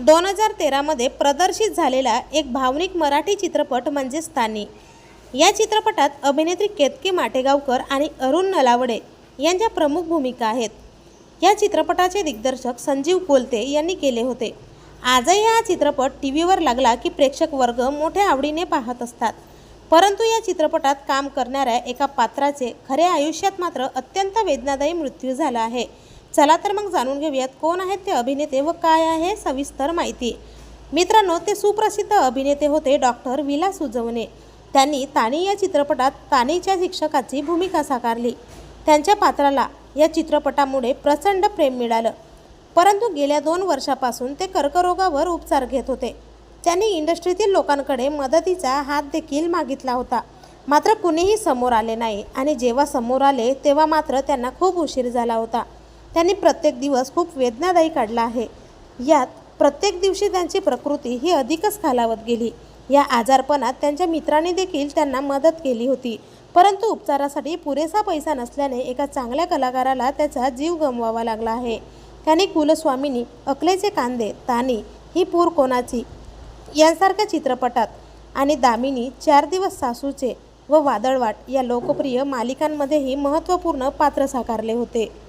2013 प्रदर्शित झालेला एक भावनिक मराठी चित्रपट म्हणजे स्थानी। या चित्रपटात अभिनेत्री केतकी माटेगावकर आणि अरुण नलावडे यांच्या प्रमुख भूमिका आहेत। या चित्रपटाचे दिग्दर्शक संजीव कोलते यांनी केले होते। आजही हा चित्रपट टीव्हीवर लागला की प्रेक्षक वर्ग मोठ्या आवडीने पाहत असतात। परंतु या चित्रपटात काम करणाऱ्या एका पात्राचे खऱ्या आयुष्यात मात्र अत्यंत वेदनादायी मृत्यू झाला आहे। चला तर मग जाणून घेऊयात कोण आहेत ते अभिनेते व काय आहे सविस्तर माहिती। मित्रांनो, ते सुप्रसिद्ध अभिनेते होते डॉक्टर विलास उजवणे। त्यांनी तानी या चित्रपटात तानीच्या शिक्षकाची भूमिका साकारली। त्यांच्या पात्राला या चित्रपटामुळे प्रचंड प्रेम मिळालं। परंतु गेल्या 2 वर्षापासून ते कर्करोगावर उपचार घेत होते। त्यांनी इंडस्ट्रीतील लोकांकडे मदतीचा हात देखील मागितला होता, मात्र कुणीही समोर आले नाही आणि जेव्हा समोर आले तेव्हा मात्र त्यांना खूप उशीर झाला होता। त्यांनी प्रत्येक दिवस खूप वेदनादायी काढला आहे। यात प्रत्येक दिवशी त्यांची प्रकृती ही अधिकच खालावत गेली। या आजारपणात त्यांच्या मित्रांनी देखील त्यांना मदत केली होती, परंतु उपचारासाठी पुरेसा पैसा नसल्याने एका चांगल्या कलाकाराला त्याचा जीव गमवावा लागला आहे। त्यांनी कुलस्वामिनी, अकलेचे कांदे, तानी, ही पूर कोणाची यांसारख्या चित्रपटात आणि दामिनी, 4 दिवस सासूचे व वादळवाट या लोकप्रिय मालिकांमध्येही महत्त्वपूर्ण पात्र साकारले होते।